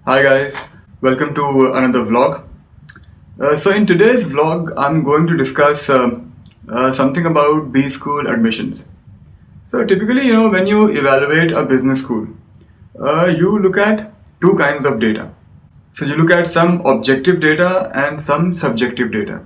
Hi guys, welcome to another vlog. So in today's vlog, I'm going to discuss something about Bschool admissions. So typically, when you evaluate a business school, you look at two kinds of data. So you look at some objective data and some subjective data.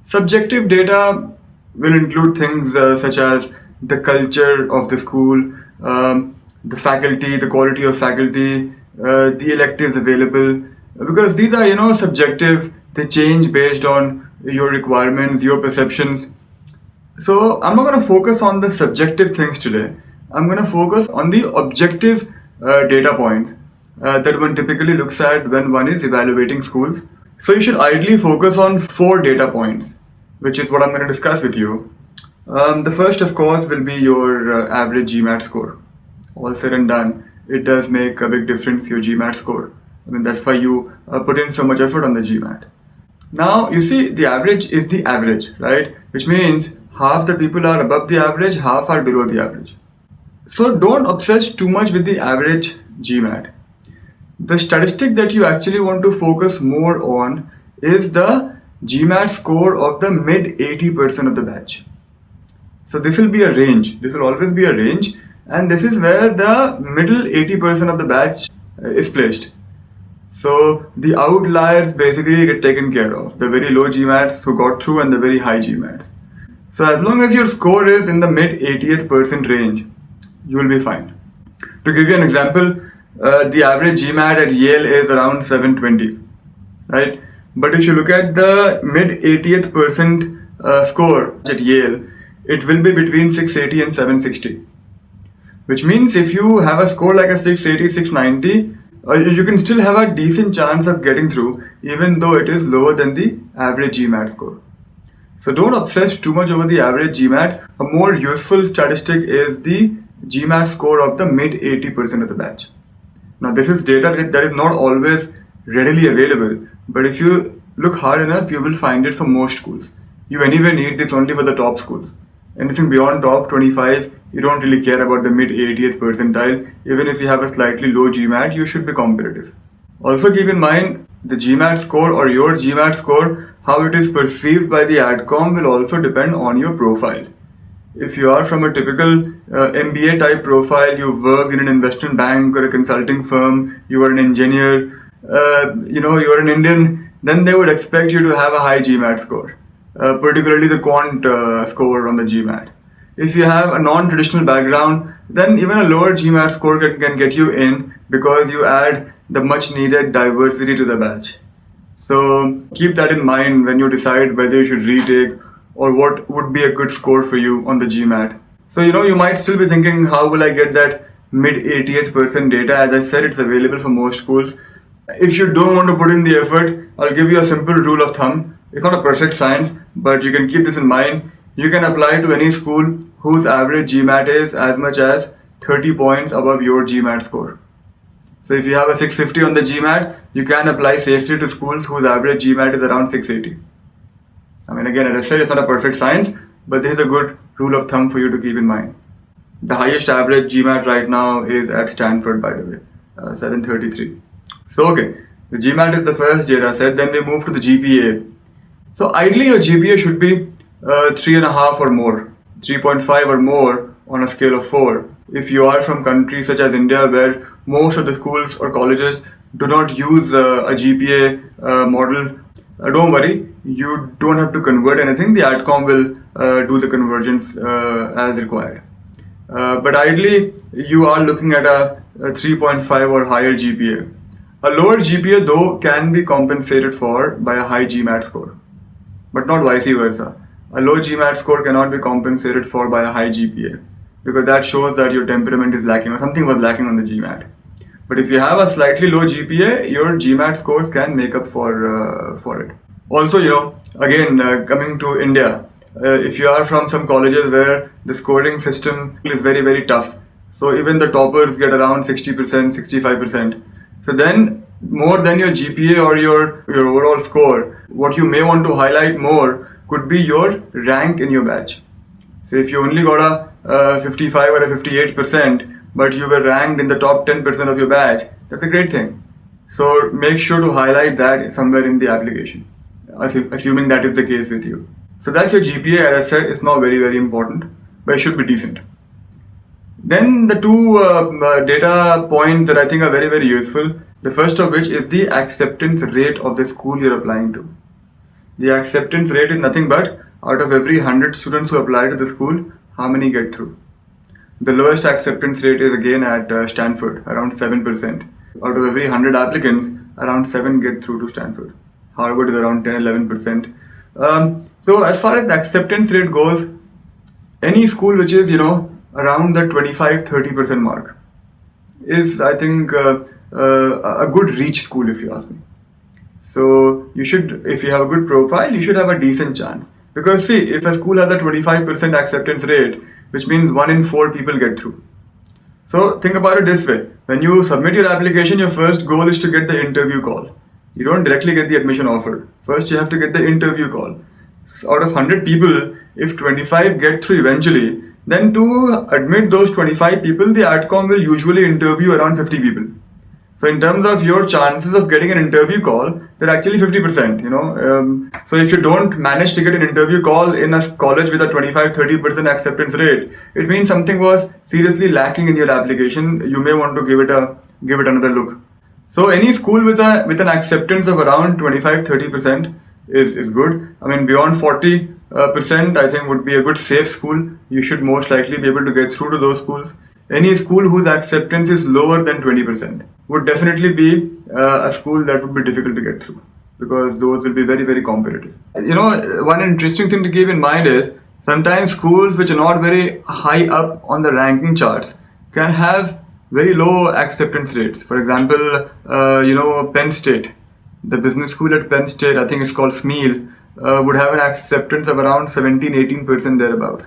Subjective data will include things such as the culture of the school, the faculty, the quality of faculty, the electives available. Because these are, subjective. They change based on your requirements, your perceptions. So I'm not going to focus on the subjective things today. I'm going to focus on the objective data points that one typically looks at when one is evaluating schools. So you should ideally focus on 4 data points, which is what I'm going to discuss with you. The first, of course, will be your average GMAT score. All said and done, it does make a big difference, your GMAT score. I mean, that's why you put in so much effort on the GMAT. Now, you see, the average is the average, right? Which means half the people are above the average, half are below the average. So don't obsess too much with the average GMAT. The statistic that you actually want to focus more on is the GMAT score of the mid 80% of the batch. So this will be a range. This will always be a range, and this is where the middle 80% of the batch is placed. So the outliers basically get taken care of. The very low GMATs who got through and the very high GMATs. So as long as your score is in the mid 80th percent range, you will be fine. To give you an example, the average GMAT at Yale is around 720, right? But if you look at the mid 80th percent score at Yale, it will be between 680 and 760. Which means if you have a score like a 680, 690, you can still have a decent chance of getting through, even though it is lower than the average GMAT score. So don't obsess too much over the average GMAT. A more useful statistic is the GMAT score of the mid 80% of the batch. Now this is data that is not always readily available, but if you look hard enough, you will find it for most schools. You anyway need this only for the top schools. Anything beyond top 25, you don't really care about the mid 80th percentile. Even if you have a slightly low GMAT, you should be competitive. Also keep in mind, the GMAT score or your GMAT score, how it is perceived by the AdCom will also depend on your profile. If you are from a typical MBA type profile, you work in an investment bank or a consulting firm, you are an engineer, you are an Indian, then they would expect you to have a high GMAT score, particularly the quant score on the GMAT. If you have a non-traditional background, then even a lower GMAT score can get you in because you add the much needed diversity to the batch. So keep that in mind when you decide whether you should retake or what would be a good score for you on the GMAT. So you might still be thinking, how will I get that mid 80th percent data? As I said, it's available for most schools. If you don't want to put in the effort, I'll give you a simple rule of thumb. It's not a perfect science, but you can keep this in mind. You can apply to any school whose average GMAT is as much as 30 points above your GMAT score. So if you have a 650 on the GMAT, you can apply safely to schools whose average GMAT is around 680. I mean, again, as I said, it's not a perfect science, but this is a good rule of thumb for you to keep in mind. The highest average GMAT right now is at Stanford, by the way, 733. So okay, the GMAT is the first data set, then we move to the GPA. So ideally your GPA should be 3.5 or more, 3.5 or more on a scale of 4. If you are from countries such as India, where most of the schools or colleges do not use a GPA model, don't worry, you don't have to convert anything. The AdCom will do the conversions as required. But ideally, you are looking at a 3.5 or higher GPA. A lower GPA though can be compensated for by a high GMAT score, but not vice versa. A low GMAT score cannot be compensated for by a high GPA, because that shows that your temperament is lacking or something was lacking on the GMAT. But if you have a slightly low GPA, your GMAT scores can make up for it. Also, again, coming to India, if you are from some colleges where the scoring system is very, very tough, so even the toppers get around 60%, 65%. So then, more than your GPA or your overall score, what you may want to highlight more could be your rank in your batch. So if you only got a 55 or a 58%, but you were ranked in the top 10% of your batch, that's a great thing. So make sure to highlight that somewhere in the application, assuming that is the case with you. So that's your GPA. As I said, it's not very important, but it should be decent. Then the two data points that I think are very useful. The first of which is the acceptance rate of the school you're applying to. The acceptance rate is nothing but out of every 100 students who apply to the school, how many get through. The lowest acceptance rate is again at Stanford, around 7%. Out of every 100 applicants, around 7 get through to Stanford. Harvard is around 10-11%. So as far as the acceptance rate goes, any school which is around the 25-30% mark is, I think, a good reach school, if you ask me. So you should, if you have a good profile, you should have a decent chance. Because see, if a school has a 25% acceptance rate, which means 1 in 4 people get through. So think about it this way. When you submit your application, your first goal is to get the interview call. You don't directly get the admission offer. First you have to get the interview call. So out of 100 people, if 25 get through eventually, then to admit those 25 people, the AdCom will usually interview around 50 people. So in terms of your chances of getting an interview call, they're actually 50%, So if you don't manage to get an interview call in a college with a 25-30% acceptance rate, it means something was seriously lacking in your application. You may want to give it another look. So any school with an acceptance of around 25-30% is good. I mean, beyond 40%, I think would be a good safe school. You should most likely be able to get through to those schools. Any school whose acceptance is lower than 20% would definitely be a school that would be difficult to get through, because those will be very competitive. One interesting thing to keep in mind is sometimes schools which are not very high up on the ranking charts can have very low acceptance rates. For example, Penn State, the business school at Penn State, I think it's called SMEAL, would have an acceptance of around 17-18% thereabouts.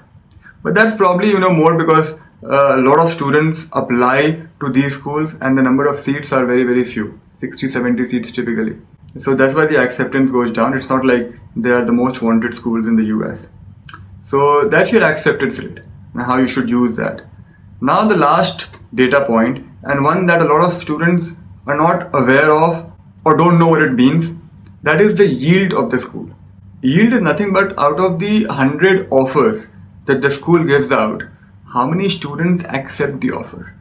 But that's probably more because a lot of students apply to these schools and the number of seats are very few, 60-70 seats typically. So that's why the acceptance goes down. It's not like they are the most wanted schools in the US. So that's your acceptance rate and how you should use that. Now the last data point, and one that a lot of students are not aware of or don't know what it means, that is the yield of the school. Yield is nothing but out of the 100 offers that the school gives out, how many students accept the offer.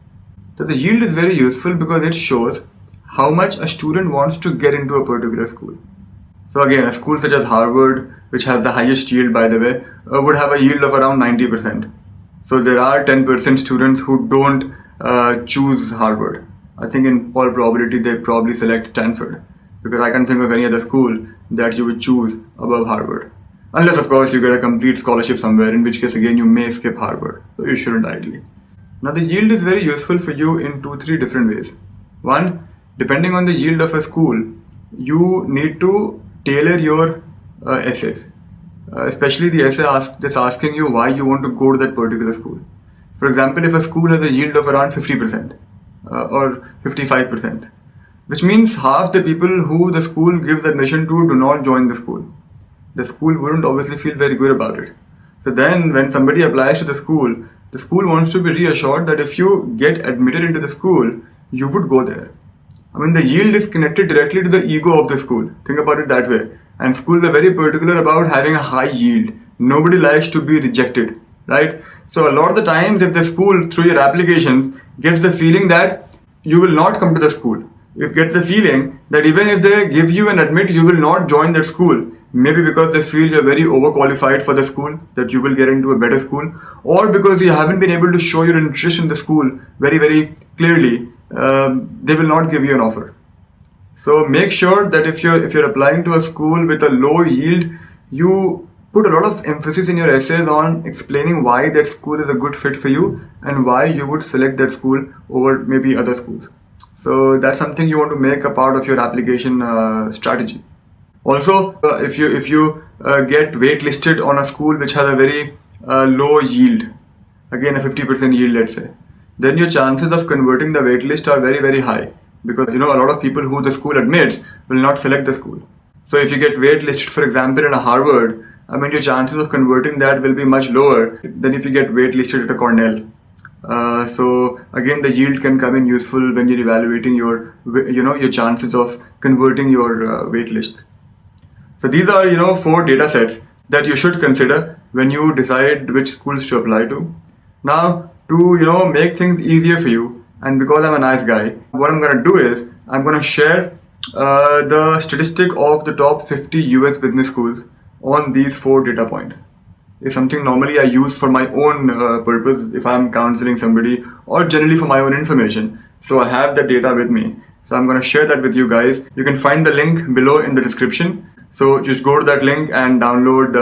So the yield is very useful because it shows how much a student wants to get into a particular school. So again, a school such as Harvard, which has the highest yield by the way, would have a yield of around 90%. So there are 10% students who don't choose Harvard. I think in all probability they probably select Stanford, because I can't think of any other school that you would choose above Harvard. Unless of course you get a complete scholarship somewhere, in which case again you may skip Harvard. So you shouldn't ideally. Now the yield is very useful for you in 2-3 different ways. One, depending on the yield of a school, you need to tailor your essays. Especially the essay that's asking you why you want to go to that particular school. For example, if a school has a yield of around 50% or 55%, which means half the people who the school gives admission to do not join the school. The school wouldn't obviously feel very good about it. So then when somebody applies to the school wants to be reassured that if you get admitted into the school, you would go there. I mean, the yield is connected directly to the ego of the school. Think about it that way. And schools are very particular about having a high yield. Nobody likes to be rejected, right? So a lot of the times if the school through your applications gets the feeling that you will not come to the school, it gets the feeling that even if they give you an admit, you will not join that school. Maybe because they feel you're very overqualified for the school, that you will get into a better school, or because you haven't been able to show your interest in the school very clearly, they will not give you an offer. So make sure that if you're applying to a school with a low yield, you put a lot of emphasis in your essays on explaining why that school is a good fit for you and why you would select that school over maybe other schools. So that's something you want to make a part of your application strategy. Also, if you get waitlisted on a school which has a very low yield, again a 50% yield let's say, then your chances of converting the waitlist are very high, because a lot of people who the school admits will not select the school. So if you get waitlisted, for example, in a Harvard, I mean your chances of converting that will be much lower than if you get waitlisted at a Cornell. So again, the yield can come in useful when you're evaluating your chances of converting your wait list. So these are 4 data sets that you should consider when you decide which schools to apply to. Now, to make things easier for you, and because I'm a nice guy, what I'm gonna do is I'm gonna share the statistic of the top 50 US business schools on these 4 data points. It's something normally I use for my own purpose if I'm counseling somebody, or generally for my own information. So I have the data with me. So I'm going to share that with you guys. You can find the link below in the description. So just go to that link and download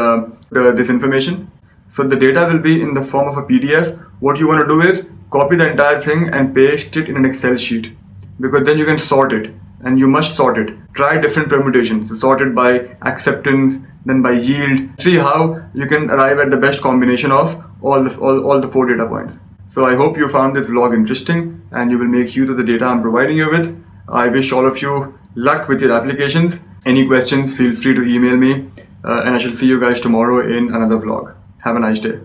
this information. So the data will be in the form of a PDF. What you want to do is copy the entire thing and paste it in an Excel sheet, because then you can sort it, and you must sort it. Try different permutations. So sort it by acceptance, then by yield. See how you can arrive at the best combination of all the 4 data points. So I hope you found this vlog interesting and you will make use of the data I'm providing you with. I wish all of you luck with your applications. Any questions, feel free to email me, and I shall see you guys tomorrow in another vlog. Have a nice day.